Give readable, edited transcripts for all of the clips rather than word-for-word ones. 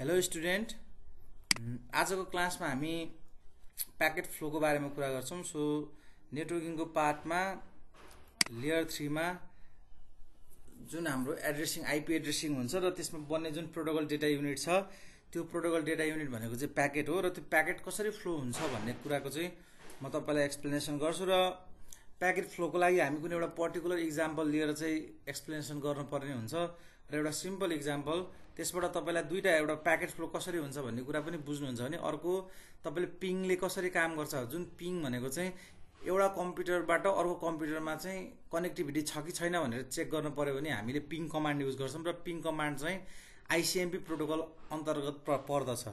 Hello student, आजको क्लासमा हामी प्याकेट फ्लोको बारेमा कुरा गर्छौं। सो नेटवर्किङको पार्टमा लेयर 3 मा जुन हाम्रो एड्रेसिङ आईपी एड्रेसिङ हुन्छ र त्यसमा बन्ने जुन प्रोटोकल डेटा युनिट छ, त्यो प्रोटोकल डेटा युनिट भनेको चाहिँ प्याकेट हो र त्यो प्याकेट कसरी फ्लो हुन्छ भन्ने कुराको चाहिँ म तपाईलाई एक्सप्लेनेसन गर्छु। र प्याकेट फ्लोको लागि हामी कुनै एउटा पर्टिकुलर इक्जाम्पल लिएर चाहिँ एक्सप्लेनेसन गर्नुपर्ने हुन्छ र एउटा सिम्पल इक्जाम्पल त्यसबाट तपाईलाई दुईटा एउटा प्याकेट फ्लो कसरी हुन्छ भन्ने कुरा पनि बुझ्नुहुन्छ भने अर्को तपाईले पिङले कसरी काम गर्छ, जुन पिङ भनेको चाहिँ एउटा कम्प्युटरबाट अर्को कम्प्युटरमा चाहिँ कनेक्टिभिटी छ कि छैन भनेर चेक गर्नु पर्यो भने हामीले पिङ कमान्ड युज गर्छौं र पिङ कमान्ड चाहिँ आईसीएमपी प्रोटोकल अन्तर्गत पर्दछ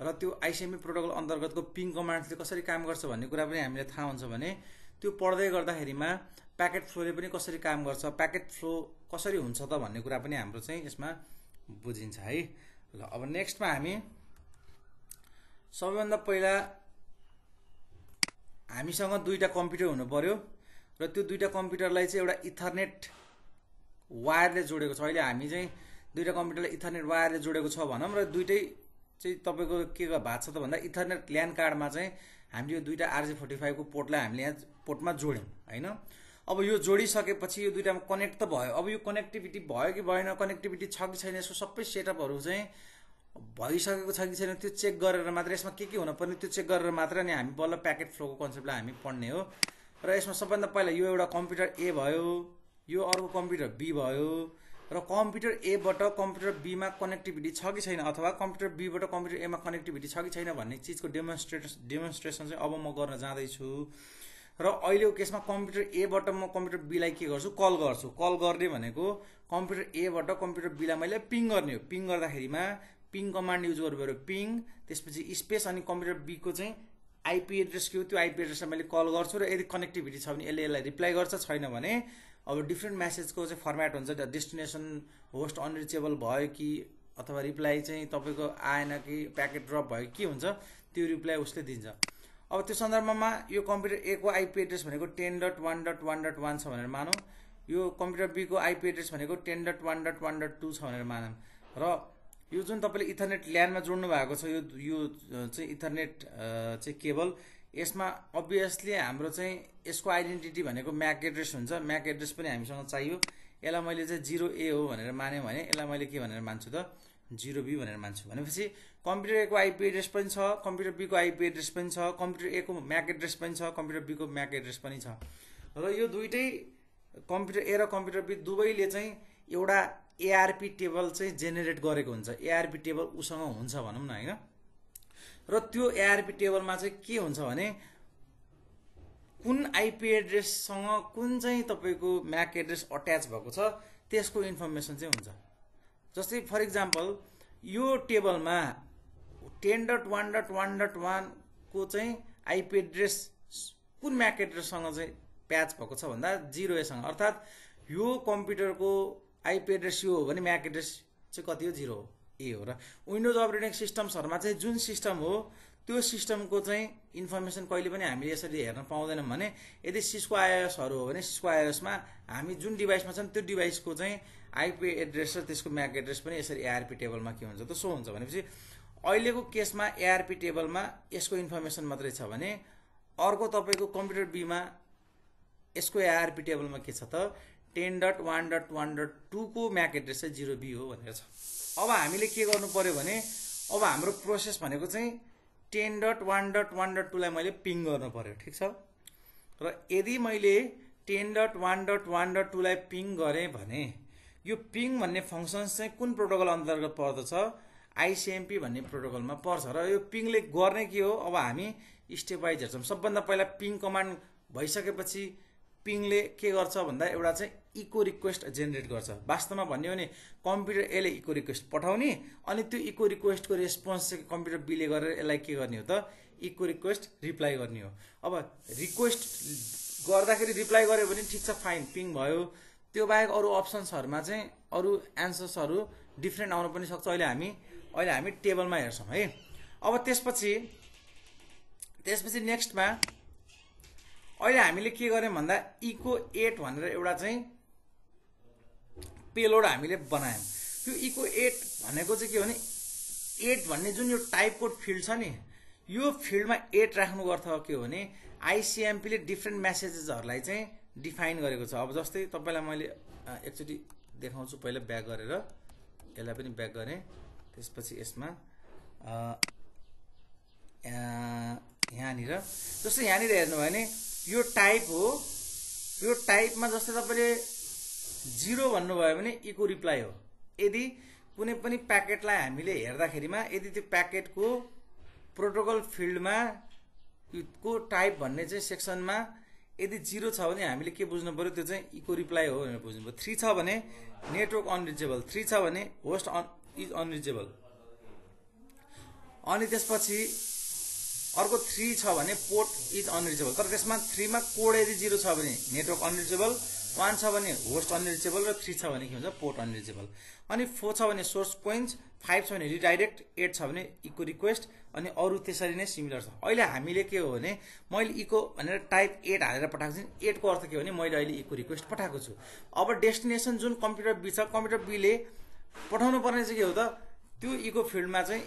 र त्यो आईसीएमपी प्रोटोकल अन्तर्गतको पिङ कमान्डले कसरी काम गर्छ भन्ने कुरा पनि हामीले थाहा हुन्छ भने त्यो पढ्दै गर्दाखेरिमा प्याकेट फ्लोले पनि कसरी काम गर्छ, प्याकेट फ्लो कसरी हुन्छ त भन्ने कुरा पनि हाम्रो चाहिँ यसमा बुझिन्छ है। ल अब नेक्स्टमा हामी सबैभन्दा पहिला हामीसँग दुईटा कम्प्युटर हुनु पर्यो र त्यो दुईटा कम्प्युटरलाई चाहिँ एउटा इथरनेट वायरले जोडेको छ। अहिले हामी चाहिँ दुईटा कम्प्युटरलाई इथरनेट वायरले जोडेको छ भनौं र दुईटै चाहिँ तपाईको के भएको छ त भन्दा इथरनेट ल्यान कार्डमा चाहिँ हामीले यो दुईटा RJ45 को पोर्टलाई हामीले यहाँ पोर्टमा जोड्यौं हैन। अब यो जोडिसकेपछि यो दुईटामा कनेक्ट त भयो। अब यो कनेक्टिभिटी भयो कि भएन, कनेक्टिभिटी छ कि छैन, यसको सबै सेटअपहरु चाहिँ भइसकेको छ कि छैन त्यो चेक गरेर मात्र यसमा के हुन पर्ने त्यो चेक गरेर मात्र नि हामी बल्ल प्याकेट फ्लोको कन्सेप्टलाई हामी पढ्ने हो। र यसमा सबभन्दा पहिला यो एउटा कम्प्युटर ए भयो, यो अर्को कम्प्युटर बी भयो र कम्प्युटर ए बाट कम्प्युटर बी मा कनेक्टिभिटी छ कि छैन अथवा कम्प्युटर बी बाट कम्प्युटर ए मा कनेक्टिभिटी छ कि छैन भन्ने चीजको डेमोन्स्ट्रेसन चाहिँ अब म गर्न जाँदै छु। र अहिलेको केसमा कम्प्युटर ए बाट म कम्प्युटर बी लाई के गर्छु, कल गर्छु। कल गर्ने भनेको कम्प्युटर ए बाट कम्प्युटर बी लाई मैले पिङ गर्ने हो। पिङ गर्दाखेरिमा पिङ कमान्ड युज गर्नुपर्यो, पिङ त्यसपछि स्पेस अनि कम्प्युटर बी को चाहिँ आईपी एड्रेस के हो त्यो आईपी एड्रेसलाई मैले कल गर्छु र यदि कनेक्टिभिटी छ भने यसलाई रिप्लाई गर्छ, छैन भने अब डिफरेन्ट मेसेजको चाहिँ फर्मेट हुन्छ, डेस्टिनेसन होस्ट अनरिचेबल भयो कि अथवा रिप्लाई चाहिँ तपाईको आएन कि प्याकेट ड्रप भयो के हुन्छ त्यो रिप्लाई उसले दिन्छ। अब त्यो सन्दर्भमा यो कम्प्युटर ए को आईपी एड्रेस भनेको 10.1.1.1 छ भनेर मानौं, यो कम्प्युटर बी को आईपी एड्रेस भनेको 10.1.1.2 छ भनेर मानौं र यो जुन तपाईले इथरनेट ल्यानमा जोड्नु भएको छ यो चाहिँ इथरनेट चाहिँ केबल, यसमा अब्भियसली हाम्रो चाहिँ यसको आइडेन्टिटी भनेको म्याक एड्रेस हुन्छ। म्याक एड्रेस पनि हामीसँग चाहियो। यसलाई मैले चाहिँ 0A हो भनेर माने भने यसलाई मैले के भनेर मान्छु त 0B भनेर मान्छु। भनेपछि कम्प्युटर ए को आईपी एड्रेस पनि छ, कम्प्युटर बी को आईपी एड्रेस पनि छ, कम्प्युटर ए को म्याक एड्रेस पनि छ, कम्प्युटर बी को म्याक एड्रेस पनि छ र यो दुईटै कम्प्युटर ए र कम्प्युटर बी दुवैले चाहिँ एउटा एआरपी टेबल चाहिँ जेनेरेट गरेको हुन्छ। एआरपी टेबल उसँग हुन्छ भनौं न हैन। र त्यो एआरपी टेबलमा चाहिँ के हुन्छ भने कुन आईपी एड्रेस सँग कुन चाहिँ तपाईको म्याक एड्रेस अट्याच भएको छ त्यसको इन्फर्मेसन चाहिँ हुन्छ। जस्तै फर एक्जाम्पल यो टेबलमा 10.1.1.1 को चाहिँ आईपी एड्रेस कुन म्याक एड्रेस सँग चाहिँ प्याच भएको छ भन्दा 0A सँग, अर्थात यो कम्प्युटरको आईपी एड्रेस यो हो भने म्याक एड्रेस चाहिँ कति हो 0A हो। र विन्डोज अपरेटिङ सिस्टम्सहरुमा चाहिँ जुन सिस्टम हो त्यो सिस्टमको चाहिँ इन्फर्मेसन कहिले पनि हामीले यसरी हेर्न पाउँदैनौं भने यदि सिस्को आईओएसहरु हो भने सिस्को आईओएसमा हामी जुन डिभाइसमा छन् त्यो डिभाइसको चाहिँ आईपी एड्रेस र त्यसको म्याक एड्रेस पनि यसरी एआरपी टेबलमा के हुन्छ त सो हुन्छ। भनेपछि अहिलेको केसमा एआरपी टेबलमा यसको इन्फर्मेसन मात्रै छ भने अर्को तपाईको कम्प्युटर बी मा यसको एआरपी टेबलमा के छ त 10.1.1.2 को म्याक एड्रेस चाहिँ 0B हो भनेर छ। अब हामीले के गर्नु पर्यो भने अब हाम्रो प्रोसेस भनेको चाहिँ 10.1.1.2 लाई मैले पिङ गर्नु पर्यो, ठीक छ। र यदि मैले 10.1.1.2 लाई पिङ गरे भने यो पिङ भन्ने फंक्सन चाहिँ कुन प्रोटोकल अन्तर्गत पर्दछ, आईसीएमपी भन्ने प्रोटोकलमा पर्छ। र यो पिङले गर्ने के हो, अब हामी स्टेप वाइज हेर्छौं। सबभन्दा पहिला पिङ कमान्ड भइसकेपछि पिङले के गर्छ भन्दा एउटा चाहिँ इको रिक्वेस्ट जेनेरेट गर्छ। वास्तवमा भन्ने हो भने कम्प्युटर ए ले इको रिक्वेस्ट पठाउने अनि त्यो इको रिक्वेस्टको रेस्पोन्स चाहिँ कम्प्युटर बी ले गरेर यसलाई के गर्ने हो त इको रिक्वेस्ट रिप्लाई गर्ने हो। अब रिक्वेस्ट गर्दाखेरि रिप्लाई गर्यो भने ठीक छ, फाइन, पिङ भयो। त्यो बाहेक अरु अप्सन्सहरुमा चाहिँ अरु एन्सर्सहरु डिफरेन्ट आउन पनि सक्छ। अहिले हामी टेबलमा हेर्छौं है। अब त्यसपछि नेक्स्टमा अहिले हामीले के गर्यौं भन्दा इको 8 भनेर एउटा चाहिँ पेलोड हामीले बनायौं। त्यो इको 8 भनेको चाहिँ के हो भने 8 भन्ने जुन यो टाइप कोड फिल्ड छ नि, यो फिल्डमा 8 राख्नुको अर्थ के हो भने आइसिएमपीले डिफ्रेन्ट मेसेजेसहरूलाई चाहिँ डिफाइन गरेको छ। अब जस्तै तपाईँलाई मैले एकचोटि देखाउँछु, पहिला ब्याक गरेर यसलाई पनि ब्याक गरेँ, त्यसपछि यसमा यहाँनिर जस्तै यहाँनिर हेर्नुभयो भने यो टाइप हो, यो टाइपमा जस्तै तपाईँले 0 भन्नुभयो भने इको रिप्लाई हो। यदि कुनै पनि प्याकेटलाई हामीले हेर्दाखेरिमा यदि त्यो प्याकेटको प्रोटोकल फिल्डमा को टाइप भन्ने चाहिँ सेक्सनमा यदि 0 छ भने हामीले के बुझ्नु पर्यो, त्यो चाहिँ इको रिप्लाई हो भनेर बुझ्नु पर्यो। 3 छ भने नेटवर्क अनरिचेबल, 3 छ भने होस्ट इज अनरिचेबल। अनि त्यसपछि अर्को 3 छ भने पोर्ट इज अनरिचेबल। तर त्यसमा 3 मा कोड यदि 0 छ भने नेटवर्क अनरिचेबल, 1 छ भने होस्ट अनरिचेबल र 3 छ भने के हुन्छ पोर्ट अनरिचेबल। अनि 4 छ भने सोर्स पोइन्ट, 5 छ भने रिडाइरेक्ट, 8 छ भने इको रिक्वेस्ट, अनि अरू त्यसरी नै सिमिलर छ। अहिले हामीले के हो भने मैले इको भनेर टाइप 8 हालेर पठाएको छु। 8 को अर्थ के हो भने मैले अहिले इको रिक्वेस्ट पठाएको छु। अब डेस्टिनेसन जुन कम्प्युटर बी छ, कम्प्युटर बीले पठाउनु पर्ने चाहिँ के हो त, त्यो इको फिल्डमा चाहिँ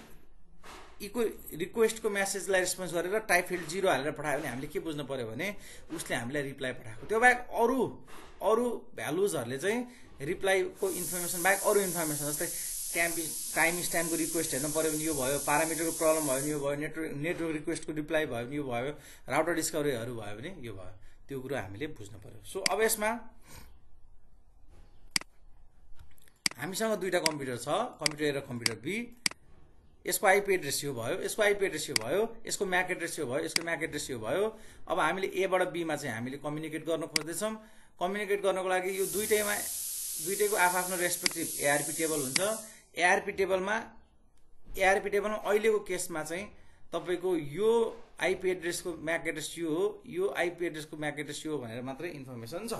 इको रिक्वेस्टको मेसेजलाई रेस्पोन्स गरेर टाइप फिल्ड 0 हालेर पठायो भने हामीले के बुझ्नु पर्यो भने उसले हामीलाई रिप्लाई पठाएको। त्यो बाहेक अरू भ्यालुजहरूले चाहिँ रिप्लाईको इन्फर्मेसन बाहेक अरू इन्फर्मेसन जस्तै टाइम स्ट्याम्पको रिक्वेस्ट हेर्नु पर्यो भने यो भयो, पारामिटरको प्रब्लम भयो भने यो भयो, नेटवर्क रिक्वेस्टको रिप्लाई भयो भने यो भयो, राउटर डिस्कभरीहरू भयो भने यो भयो। त्यो कुरो हामीले बुझ्नु पर्यो। सो अब यसमा हामीसँग दुईटा कम्प्युटर छ, कम्प्युटर ए र कम्प्युटर बी। यसको आइपी एड्रेस यो भयो, यसको आइपी एड्रेस यो भयो, यसको म्याक एड्रेस यो भयो, यसको म्याक एड्रेस यो भयो। अब हामीले एबाट बीमा चाहिँ हामीले कम्युनिकेट गर्न खोज्दैछौँ। कम्युनिकेट गर्नको लागि यो दुईटैको आफ्नो रेस्पेक्टिभ एआरपी टेबल हुन्छ। एआरपी टेबलमा अहिलेको केसमा चाहिँ तपाईँको यो आइपी एड्रेसको म्याक एड्रेस यो हो, यो आइपी एड्रेसको म्याक एड्रेस यो भनेर मात्रै इन्फर्मेसन छ।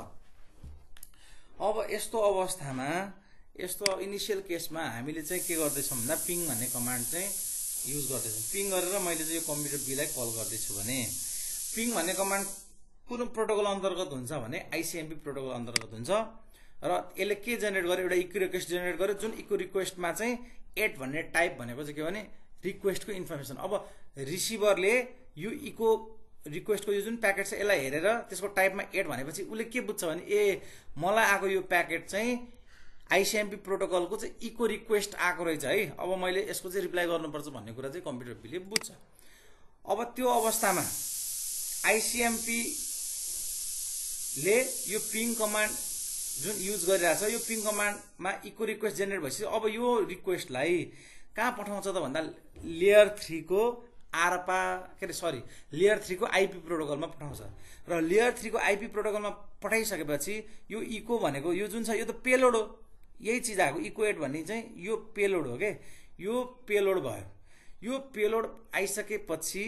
अब यस्तो इनिसियल केसमा हामीले चाहिँ के गर्दैछौँ भन्दा पिङ भन्ने कमान्ड चाहिँ युज गर्दैछौँ। पिङ गरेर मैले चाहिँ यो कम्प्युटर बीलाई कल गर्दैछु भने पिङ भन्ने कमान्ड कुन प्रोटोकल अन्तर्गत हुन्छ भने आइसिएमपी प्रोटोकल अन्तर्गत हुन्छ। र यसले के जेनेरेट गर्यो, एउटा इको रिक्वेस्ट जेनेरेट गर्यो, जुन इको रिक्वेस्टमा चाहिँ 8 भन्ने टाइप भनेको चाहिँ के भने रिक्वेस्टको इन्फर्मेसन। अब रिसिभरले यो इको रिक्वेस्टको यो जुन प्याकेट छ यसलाई हेरेर त्यसको टाइपमा 8 भनेपछि उसले के बुझ्छ भने मलाई आएको यो प्याकेट चाहिँ आइसिएमपी प्रोटोकलको चाहिँ इको रिक्वेस्ट आएको रहेछ है, अब मैले यसको चाहिँ रिप्लाई गर्नुपर्छ भन्ने कुरा चाहिँ कम्प्युटर बीले बुझ्छ। अब त्यो अवस्थामा आइसिएमपीले यो पिङ कमान्ड जुन युज गरिरहेछ, यो पिङ कमान्डमा इको रिक्वेस्ट जेनेरेट भएपछि अब यो रिक्वेस्टलाई कहाँ पठाउँछ त भन्दा लेयर 3 को लेयर 3 को आइपी प्रोटोकलमा पठाउँछ। र लेयर 3 को आइपी प्रोटोकलमा पठाइसकेपछि यो इको भनेको यो जुन छ यो त पेलोड हो, यही चिज आएको। इको 8 भन्ने चाहिँ यो पेलोड हो के, यो पेलोड भयो। यो पेलोड आइसकेपछि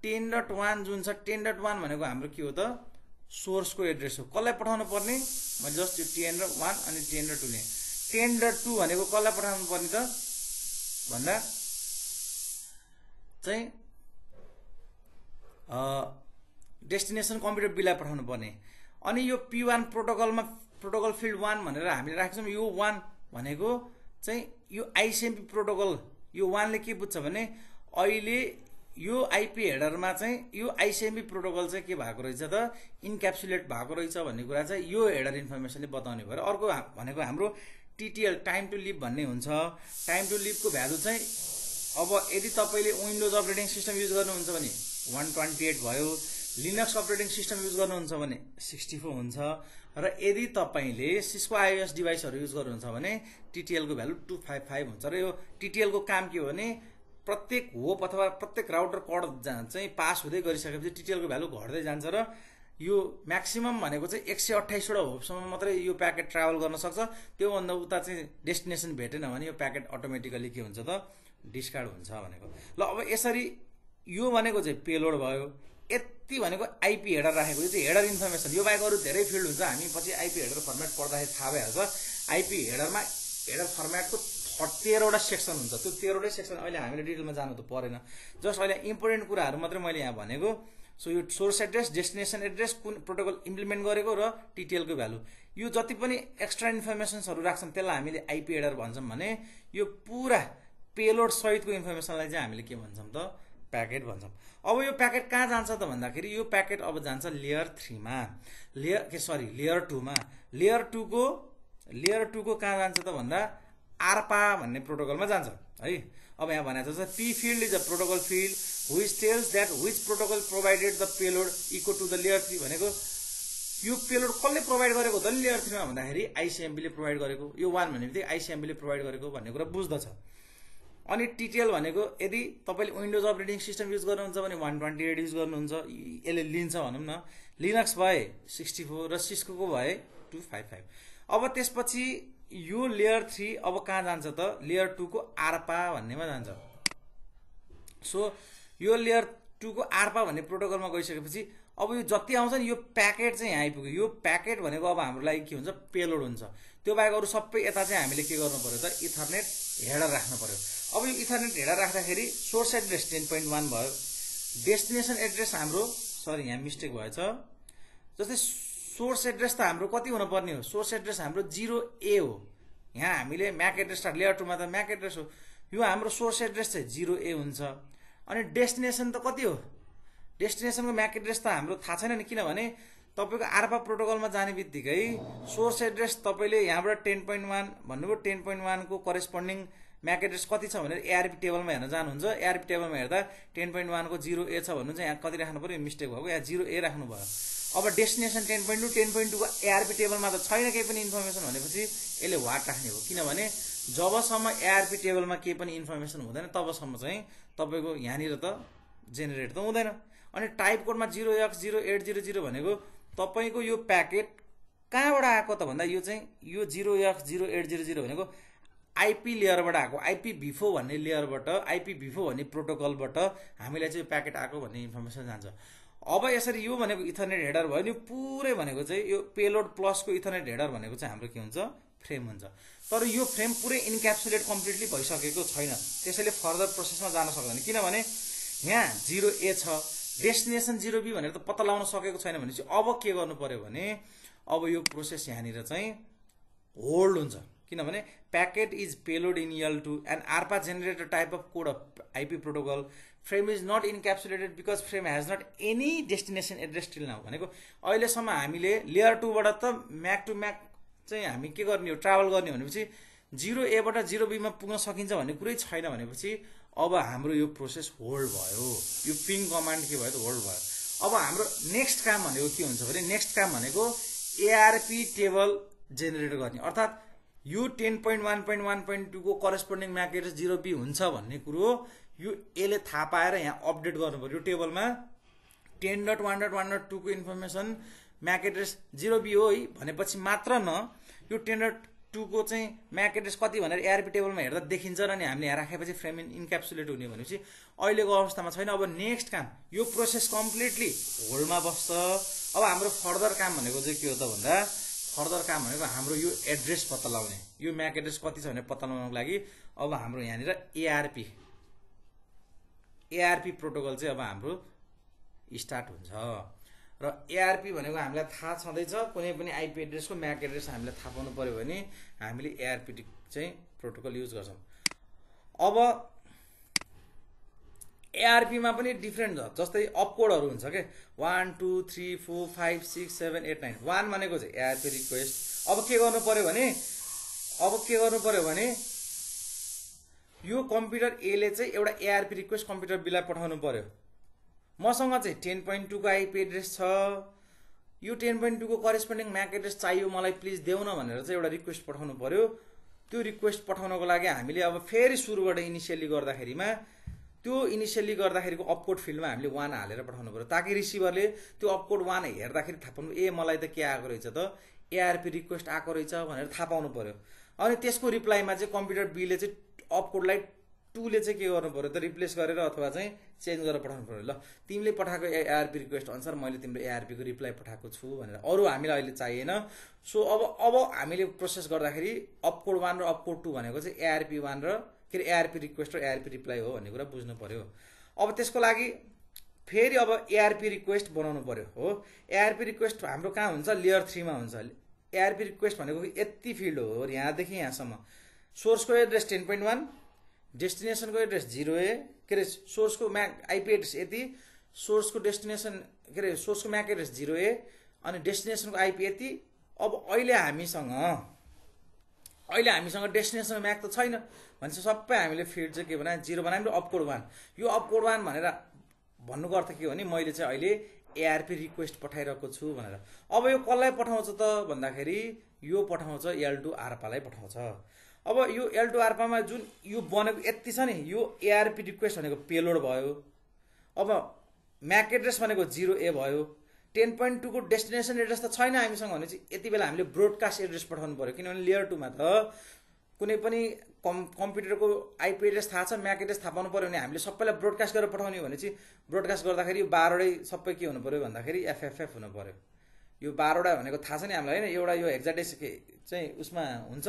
10.1 जुन छ 10.1 भनेको हाम्रो के हो त सोर्सको एड्रेस हो। कसलाई पठाउनु पर्ने, मैले जस्ट यो 10 र 1 अनि 10 र 2 ले 10.2 भनेको कसलाई पठाउनु पर्ने त भन्दा चाहिँ डेस्टिनेसन कम्प्युटर बीलाई पठाउनु पर्ने। अनि यो P1 प्रोटोकल फिल्ड 1 भनेर हामीले राखेको छौँ। यो 1 भनेको चाहिँ यो आइसिएमपी प्रोटोकल यो 1 ले के बुझ्छ भने अहिले यो आइपी हेडरमा चाहिँ यो आइसिएमपी प्रोटोकल चाहिँ के भएको रहेछ त इन्क्याप्सुलेट भएको रहेछ भन्ने कुरा चाहिँ यो हेडर इन्फर्मेसनले बताउने भयो। अर्को भनेको हाम्रो टिटिएल टाइम टु लिभ भन्ने हुन्छ। टाइम टु लिभको भ्यालु चाहिँ अब यदि तपाईँले विन्डोज अपरेटिङ सिस्टम युज गर्नुहुन्छ भने 128 भयो, लिनक्स अपरेटिङ सिस्टम युज गर्नुहुन्छ भने 64 हुन्छ, र यदि तपाईँले सिस्को आइओएस डिभाइसहरू युज गर्नुहुन्छ भने टिटिएलको भ्यालु 255 हुन्छ। र यो टिटिएलको काम के हो भने प्रत्येक होप अथवा प्रत्येक राउटर कोड चाहिँ पास हुँदै गरिसकेपछि टिटिएलको भ्यालु घट्दै जान्छ र यो म्याक्सिमम भनेको चाहिँ 128 वटा होपसम्म मात्रै यो प्याकेट ट्राभल गर्न सक्छ। त्योभन्दा उता चाहिँ डेस्टिनेसन भेटेन भने यो प्याकेट अटोमेटिकली के हुन्छ त डिस्कार्ड हुन्छ भनेको। ल अब यसरी यो भनेको चाहिँ पेलोड भयो। यति भनेको आइपी हेडर राखेको, यो चाहिँ हेडर इन्फर्मेसन। यो बाहेक अरू धेरै फिल्ड हुन्छ, हामी पछि आइपी हेडर फर्मेट पढ्दाखेरि थाहा भइहाल्छ। आइपी हेडरमा हेडर फर्मेटको 13 वटा सेक्सन हुन्छ। त्यो 13 वटै सेक्सन अहिले हामीले डिटेलमा जानु त परेन, जस्ट अहिले इम्पोर्टेन्ट कुराहरू मात्रै मैले यहाँ भनेको। सो यो सोर्स एड्रेस, डेस्टिनेसन एड्रेस, कुन प्रोटोकल इम्प्लिमेन्ट गरेको र टिटिएलको भ्यालु, यो जति पनि एक्स्ट्रा इन्फर्मेसन्सहरू राख्छन् त्यसलाई हामीले आइपी हेडर भन्छौँ भने यो पुरा पेलोड सहितको इन्फर्मेसनलाई चाहिँ हामीले के भन्छौँ त प्याकेट भन्छौँ। अब यो प्याकेट कहाँ जान्छ त भन्दाखेरि यो प्याकेट अब जान्छ लेयर 3 मा लेयर 2 मा लेयर 2 को कहाँ जान्छ त भन्दा आरपा भन्ने प्रोटोकलमा जान्छ है। अब यहाँ भनेको छ P field is a protocol field which tells that which protocol provided the payload equal to the layer 3 भनेको यो पेलोड कसले प्रोवाइड गरेको त लेयर 3 मा भन्दाखेरि आईसीएमबी ले प्रोवाइड गरेको। यो 1 भनेपछि आईसीएमबी ले प्रोवाइड गरेको भन्ने कुरा बुझ्दछ। अनि टिटिएल भनेको यदि तपाईले विन्डोज अपरेटिङ सिस्टम युज गर्नुहुन्छ भने 128 युज गर्नुहुन्छ यसले लिन्छ भनौं न, लिनक्स भए 64 र सिस्को को भए 255। अब त्यसपछि यो लेयर 3 अब कहाँ जान्छ त लेयर 2 को आरपा भन्नेमा जान्छ। सो यो लेयर 2 को आरपा भन्ने प्रोटोकलमा गइसकेपछि अब यो जति आउँछ नि यो प्याकेट चाहिँ यहाँ आइपुग्यो। यो प्याकेट भनेको अब हाम्रो लागि के हुन्छ पेलोड हुन्छ। त्यो बाहेक अरु सबै यता चाहिँ हामीले के गर्नु पर्यो त इथरनेट हेडर राख्नु पर्यो। अब यो इथरनेट हेडर राख्दाखेरि सोर्स एड्रेस 10.1 भयो, डेस्टिनेसन एड्रेस हाम्रो सरी यहाँ मिस्टेक भएछ। जस्तै सोर्स एड्रेस त हाम्रो कति हुन पर्ने हो, सोर्स एड्रेस हाम्रो 0A हो। यहाँ हामीले म्याक एड्रेस लेयर 2 मा त म्याक एड्रेस हो, यो हाम्रो सोर्स एड्रेस चाहिँ 0A हुन्छ। अनि डेस्टिनेसन त कति हो, डेस्टिनेसनको म्याक एड्रेस त हाम्रो थाहा छैन नि, किनभने तपाईको आरपा प्रोटोकलमा जाने बित्तिकै सोर्स एड्रेस तपाईले यहाँबाट 10.1 भन्नुभयो, 10.1 को करेस्पोन्डिङ म्याक एड्रेस कति छ भनेर एआरपी टेबलमा हेर्न जानुहुन्छ। एआरपी टेबलमा हेर्दा 10.1 को 0A छ भन्नुहुन्छ, यहाँ कति राख्नु पर्यो मिस्टेक भएको, यहाँ 0A राख्नु भयो। अब डेस्टिनेसन 10.2 को एआरपी टेबलमा त छैन केही पनि इन्फर्मेसन भनेपछि यसले वाट राख्ने हो। किनभने जबसम्म एआरपी टेबलमा केही पनि इन्फर्मेसन हुँदैन तबसम्म चाहिँ तपाईको यहाँनिर त जेनेरेट त हुँदैन। अनि टाइप कोडमा 0x0800 भनेको तपाईको यो प्याकेट कहाँबाट आएको त भन्दा यो चाहिँ यो 0x0800 भनेको आईपी लेयरबाट आएको, IPv4 भन्ने लेयरबाट, IPv4 भन्ने प्रोटोकलबाट हामीलाई चाहिँ यो प्याकेट आएको भन्ने इन्फर्मेसन जान्छ। अब यसरी यो भनेको इथरनेट हेडर भयो नि, पुरै भनेको चाहिँ यो पेलोड प्लसको इथरनेट हेडर भनेको चाहिँ हाम्रो के हुन्छ फ्रेम हुन्छ। तर यो फ्रेम पुरै इन्क्याप्सुलेट कम्प्लिटली भइसकेको छैन, त्यसैले फर्दर प्रोसेसमा जान सक्दैन। किनभने यहाँ 0A छ, डेस्टिनेसन 0B भनेर त पत्ता लगाउन सकेको छैन भनेपछि अब के गर्नु पर्यो भने अब यो प्रोसेस यहाँनिर चाहिँ होल्ड हुन्छ। किनभने packet is payload in EL2 and ARP generate a type of code of IP protocol frame is not encapsulated because frame has not any destination address till now. भनेको अहिलेसम्म हामीले लेयर 2 बाट त MAC to MAC चाहिँ हामी के गर्ने हो ट्राभल गर्ने भनेपछि 0A बाट 0B मा पुग्न सकिन्छ भन्ने कुरै छैन भनेपछि अब हाम्रो यो प्रोसेस होल्ड भयो। यो पिङ कमान्ड के भयो त होल्ड भयो। अब हाम्रो नेक्स्ट काम भनेको के हुन्छ भने नेक्स्ट काम भनेको एआरपी टेबल जेनेरेट गर्ने, अर्थात यो 10.1.1.2 को करेस्पोन्डिङ म्याक एड्रेस 0B हुन्छ भन्ने कुरो यो यसले थाहा पाएर यहाँ अपडेट गर्नु पर्यो। यो टेबलमा 10.1.1.2 को इन्फर्मेसन म्याक एड्रेस 0B हो है भनेपछि मात्र न यो 10.2 को चाहिँ म्याक एड्रेस कति भनेर एआरपी टेबलमा हेर्दा देखिन्छ र नि हामीले यहाँ राखेपछि फ्रेम इन्क्याप्सुलेट हुने भनेपछि अहिलेको अवस्थामा छैन। अब नेक्स्ट काम यो प्रोसेस कम्प्लिटली होल्डमा बस्छ। अब हाम्रो फर्दर काम भनेको चाहिँ के हो त भन्दा फर्दर काम भनेको हाम्रो यो एड्रेस पत्ता लगाउने, यो म्याक एड्रेस कति छ भनेर पत्ता लगाउनको लागि अब हाम्रो यहाँनिर एआरपी प्रोटोकल चाहिँ अब हाम्रो स्टार्ट हुन्छ। र एआरपी भनेको हामीलाई थाहा छँदैछ, कुनै पनि आईपी एड्रेसको म्याक एड्रेस हामीलाई थाहा पाउनु पर्यो भने हामीले एआरपी चाहिँ प्रोटोकल युज गर्छौँ। अब एआरपी मा पनि डिफरेन्ट छ, जस्तै अपकोडहरु हुन्छ के 1 2 3 4 5 6 7 8 9। 1 भनेको चाहिँ एआरपी रिक्वेस्ट। अब के गर्नु पर्यो भने यो कम्प्युटर ए ले चाहिँ एउटा एआरपी रिक्वेस्ट कम्प्युटर बी लाई पठाउनु पर्यो। मसँग चाहिँ 10.2 को आईपी एड्रेस छ, यो 10.2 को करेस्पोन्डिङ म्याक एड्रेस चाहियो मलाई प्लिज देऊ न भनेर चाहिँ एउटा रिक्वेस्ट पठाउनु पर्यो। त्यो रिक्वेस्ट पठाउनको लागि हामीले अब फेरि सुरुबाट इनिशियली गर्दाखेरिको अपकोड फिल्डमा हामीले 1 हालेर पठाउनु पर्यो ताकि रिसिभरले त्यो अपकोड 1 हेर्दाखेरि थाहा पाउनु ए मलाई त के आएको रहेछ त एआरपी रिक्वेस्ट आएको रहेछ भनेर थाहा पाउनु पर्यो। अनि त्यसको रिप्लाईमा चाहिँ कम्प्युटर बी ले चाहिँ अपकोडलाई 2 ले चाहिँ के गर्नु पर्यो त रिप्लेस गरेर अथवा चाहिँ चेन्ज गरेर पठाउनु पर्यो। ल तिमीले पठाएको एआरपी रिक्वेस्ट अनुसार मैले तिम्रो एआरपी को रिप्लाई पठाएको छु भनेर, अरु हामीलाई अहिले चाहिएन। सो अब हामीले प्रोसेस गर्दाखेरि अपकोड 1 र अपकोड 2 भनेको चाहिँ एआरपी 1 र के एआरपी रिक्वेस्ट र एआरपी रिप्लाई हो भन्ने कुरा बुझ्नु पर्यो। अब त्यसको लागि फेरि अब एआरपी रिक्वेस्ट बनाउनु पर्यो हो। एआरपी रिक्वेस्ट हाम्रो कहाँ हुन्छ लेयर 3 मा हुन्छ। एआरपी रिक्वेस्ट भनेको यति फिल्ड हो यहाँदेखि यहाँसम्म। सोर्सको एड्रेस 10.1, डेस्टिनेसनको एड्रेस 0A के अरे सोर्सको म्याक आइपी एड्रेस यति, सोर्सको डेस्टिनेसन के अरे सोर्सको म्याक एड्रेस 0A अनि डेस्टिनेसनको आइपी यति। अब अहिले हामीसँग डेस्टिनेसन म्याक त छैन भनेपछि सबै हामीले फिल्ड चाहिँ के बनायो 0 बनायौँ र अपकोड 1। यो अपकोड 1 भनेर भन्नुको अर्थ के हो भने मैले चाहिँ अहिले एआरपी रिक्वेस्ट पठाइरहेको छु भनेर। अब यो कसलाई पठाउँछ त भन्दाखेरि यो पठाउँछ L2 आर्पालाई पठाउँछ। अब यो L2 आर्पामा जुन यो बनेको यति छ नि, यो एआरपी रिक्वेस्ट भनेको पेलोड भयो। अब म्याक एड्रेस भनेको 0A भयो। 10.2 को डेस्टिनेसन एड्रेस त छैन हामीसँग भने चाहिँ यति बेला हामीले ब्रोडकास्ट एड्रेस पठाउनु पर्यो, किनभने लेयर 2 मा त कुनै पनि कम्प्युटरको आइपी एड्रेस थाहा छ, म्याक एड्रेस थाहा पाउनु पर्यो भने हामीले सबैलाई ब्रोडकास्ट गरेर पठाउने हो भने चाहिँ ब्रोडकास्ट गर्दाखेरि यो 12 वटै सबै के हुनु पर्यो भन्दाखेरि FFF हुनु पर्यो। यो 12 वटा भनेको थाहा छ नि हामीलाई हैन, एउटा यो हेक्साडेसिमल चाहिँ उसमा हुन्छ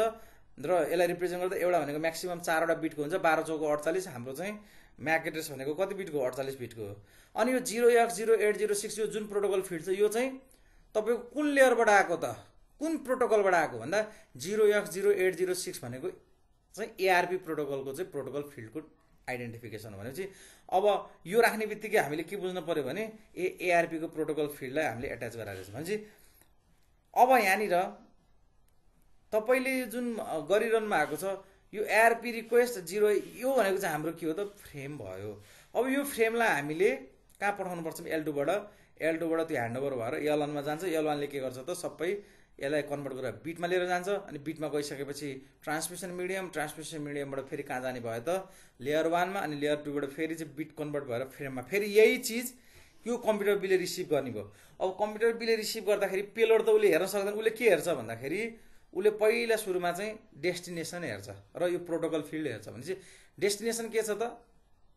र यसलाई रिप्रेजेन्ट गर्दा एउटा भनेको म्याक्सिमम 4 वटा बिटको हुन्छ, 12 चौको 48। हाम्रो चाहिँ म्याक एड्रेस भनेको कति बिटको 48 बिटको हो। अनि यो 0x0806 यो जुन प्रोटोकल फिल्ड छ यो चाहिँ तपाईको कुन लेयरबाट आएको त, कुन प्रोटोकलबाट आएको भन्दा 0x0806 भनेको चाहिँ एआरपी प्रोटोकलको चाहिँ प्रोटोकल फिल्डको आइडेन्टिफिकेसन हो। भनेपछि अब यो राख्ने बित्तिकै हामीले के बुझ्नु पर्यो भने एआरपी को प्रोटोकल फिल्डलाई हामीले एट्याच गराएको छ भनेपछि अब यहाँनिर तपाईले जुन गरिरहनु भएको छ यो एआरपी रिक्वेस्ट 0 यो भनेको चाहिँ हाम्रो के हो त फ्रेम भयो। अब यो फ्रेमलाई हामीले कहाँ पठाउनु पर्छ L2 बाट त्यो ह्यान्डओभर भएर L1 मा जान्छ। L1 ले के गर्छ त सबै यसलाई कन्भर्ट गरेर बिटमा लिएर जान्छ अनि बिटमा गइसकेपछि ट्रान्समिसन मिडियमबाट फेरि कहाँ जाने भयो त लेयर 1 मा, अनि लेयर 2 बाट फेरि चाहिँ बिट कन्भर्ट भएर फ्रेममा फेरि यही चीज यो कम्प्युटर बिलले रिसिभ गर्ने भयो। अब कम्प्युटर बिलले रिसिभ गर्दाखेरि पेलोड त उसले हेर्न सक्दैन, उसले के हेर्छ भन्दाखेरि उसले पहिला सुरुमा चाहिँ डेस्टिनेसन हेर्छ र यो प्रोटोकल फिल्ड हेर्छ। भनेपछि डेस्टिनेसन के छ त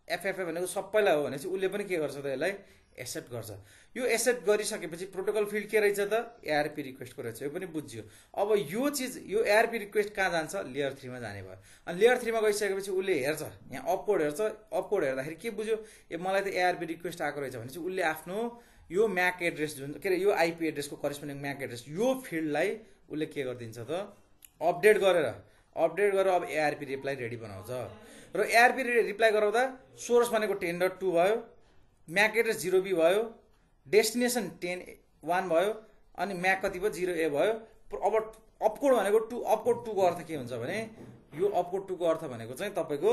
FFF भनेको सबैलाई हो भनेपछि उसले पनि के गर्छ त यसलाई एक्सेप्ट गर्छ। यो एक्सेप्ट गरिसकेपछि प्रोटोकल फिल्ड के रहेछ त एआरपी रिक्वेस्टको रहेछ, यो पनि बुझ्यो। अब यो चीज यो एआरपी रिक्वेस्ट कहाँ जान्छ लेयर 3 मा जाने भयो। अनि लेयर 3 मा गइसकेपछि उसले हेर्छ यहाँ अपकोड हेर्छ, अपकोड हेर्दाखेरि के बुझ्यो ए मलाई त एआरपी रिक्वेस्ट आएको रहेछ भनेपछि उसले आफ्नो यो म्याक एड्रेस जुन के अरे यो आइपी एड्रेसको करेस्पोन्डिङ म्याक एड्रेस यो फिल्डलाई उसले के गरिदिन्छ त अपडेट गरेर अब एआरपी रिप्लाई रेडी बनाउँछ र एआरपी रिप्लाई गराउँदा सोर्स भनेको 10.2 भयो, म्याक एड्रेस 0B भयो, डेस्टिनेसन 10.1 भयो अनि म्याक कति भयो 0A भयो। अब अपकोड भनेको 2, अपकोड 2 को अर्थ के हुन्छ भने यो अपकोड 2 को अर्थ भनेको चाहिँ तपाईको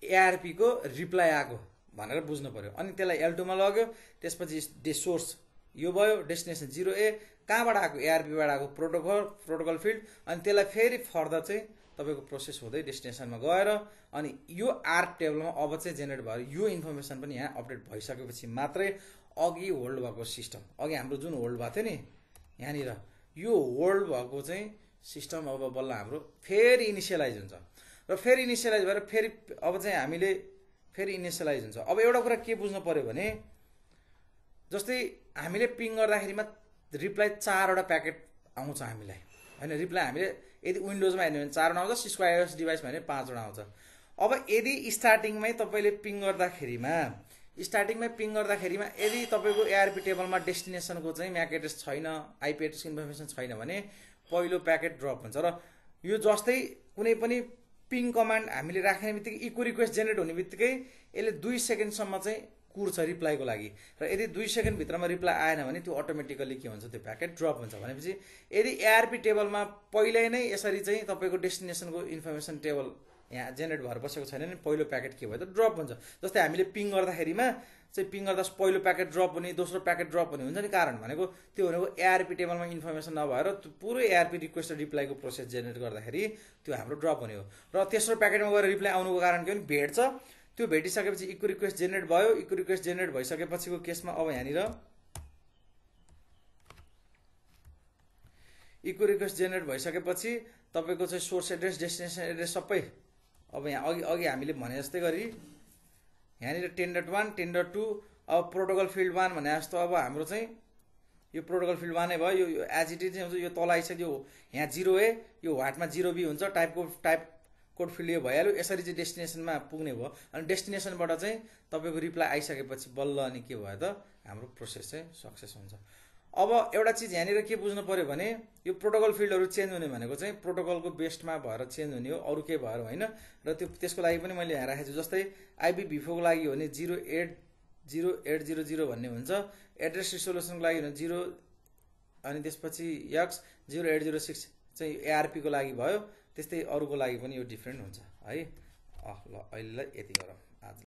एआरपी को रिप्लाई आएको भनेर बुझ्नु पर्यो। अनि त्यसलाई L2 मा लग्यो, त्यसपछि सोर्स यो भयो, डेस्टिनेसन 0A कहाँबाट आएको एआरपी बाट आएको प्रोटोकल फिल्ड, अनि त्यसलाई फेरि फर्दर चाहिँ तपाईको प्रोसेस हुँदै डेस्टिनेसनमा गएर अनि यो आर्क टेबलमा अब चाहिँ जेनेरेट भयो। यो इन्फर्मेसन पनि यहाँ अपडेट भइसकेपछि मात्रै अघि होल्ड भएको सिस्टम, अघि हाम्रो जुन होल्ड भएको थियो नि यहाँनिर यो होल्ड भएको चाहिँ सिस्टम अब बल्ल हाम्रो फेरि इनिसियलाइज हुन्छ र फेरि इनिसियलाइज भएर फेरि अब चाहिँ हामीले फेरि इनिसियलाइज हुन्छ। अब एउटा कुरा के बुझ्नु पर्यो भने जस्तै हामीले पिङ गर्दाखेरिमा रिप्लाई 4 वटा प्याकेट आउँछ हामीलाई हैन। रिप्लाई हामीले यदि विन्डोजमा हेर्नु भने 4 वटा आउँछ, सिस्को आइओएस डिभाइसमा हेर्ने 5 वटा आउँछ। अब यदि स्टार्टिङमै तपाईले पिङ गर्दाखेरिमा यदि तपाईको एआरपी टेबलमा डेस्टिनेसनको चाहिँ म्याक एड्रेस छैन, आइपी एड्रेस इन्फर्मेसन छैन भने पहिलो प्याकेट ड्रप हुन्छ र यो जस्तै कुनै पनि पिङ कमान्ड हामीले राख्ने बित्तिकै इको रिक्वेस्ट जेनेरेट हुने बित्तिकै यसले 2 सेकेन्डसम्म चाहिँ कुर्छ रिप्लाईको लागि र यदि 2 सेकेन्ड भित्रमा रिप्लाई आएन भने त्यो अटोमेटिकली के हुन्छ त्यो प्याकेट ड्रप हुन्छ। भनेपछि यदि एआरपी टेबलमा पहिल्यै नै यसरी चाहिँ तपाईको डेस्टिनेसनको इन्फर्मेसन टेबल यहाँ जेनेरेट भएर बसेको छैन भने पहिलो प्याकेट के भयो त ड्रप हुन्छ। जस्तै हामीले पिङ गर्दाखेरिमा चाहिँ पिङ गर्दा पहिलो प्याकेट ड्रप हुने, दोस्रो प्याकेट ड्रप हुने हुन्छ नि, कारण भनेको त्यो भनेको एआरपी टेबलमा इन्फर्मेसन नभएर पुरै एआरपी रिक्वेस्ट र रिप्लाईको प्रोसेस जेनेरेट गर्दाखेरि त्यो हाम्रो ड्रप हुने हो। र तेस्रो प्याकेटमा गएर रिप्लाई आउनुको कारण के भने भेट्छ, त्यो भेटिसकेपछि इको रिक्वेस्ट जेनेरेट भयो। इको रिक्वेस्ट जेनेरेट भइसकेपछिको केसमा अब यहाँनिर इको रिक्वेस्ट जेनेरेट भइसकेपछि तपाईको चाहिँ सोर्स एड्रेस डेस्टिनेसन एड्रेस सबै अब यहाँ अघि हामीले भने जस्तै गरी यहाँनिर 10.1 10.2 अब प्रोटोकल फिल्ड 1 भने जस्तो अब हाम्रो चाहिँ यो प्रोटोकल फिल्ड 1 नै भयो। यो एज इट इज हुन्छ, यो तल आइसक्यो यहाँ 0A, यो व्हाटमा 0B हुन्छ, टाइप कोड फिल्ड यो भइहाल्यो। यसरी चाहिँ डेस्टिनेसनमा पुग्ने भयो अनि डेस्टिनेसनबाट चाहिँ तपाईको रिप्लाई आइसकेपछि बल्ल अनि के भयो त हाम्रो प्रोसेस चाहिँ सक्सेस हुन्छ। अब एउटा चिज यहाँनिर के बुझ्नु पर्यो भने यो प्रोटोकल फिल्डहरू चेन्ज हुने भनेको चाहिँ प्रोटोकलको बेस्टमा भएर चेन्ज हुने हो, अरू केही भएर होइन। र त्यसको लागि पनि मैले यहाँ राखेको छु। जस्तै आइपिभी4 को लागि हो भने 0808000 भन्ने हुन्छ, एड्रेस रिसोल्युसनको लागि हो भने 0 अनि त्यसपछि यक्स 0806 चाहिँ एआरपीको लागि भयो। त्यस्तै अरूको लागि पनि यो डिफ्रेन्ट हुन्छ है। ल अहिलेलाई यति गरौँ आज।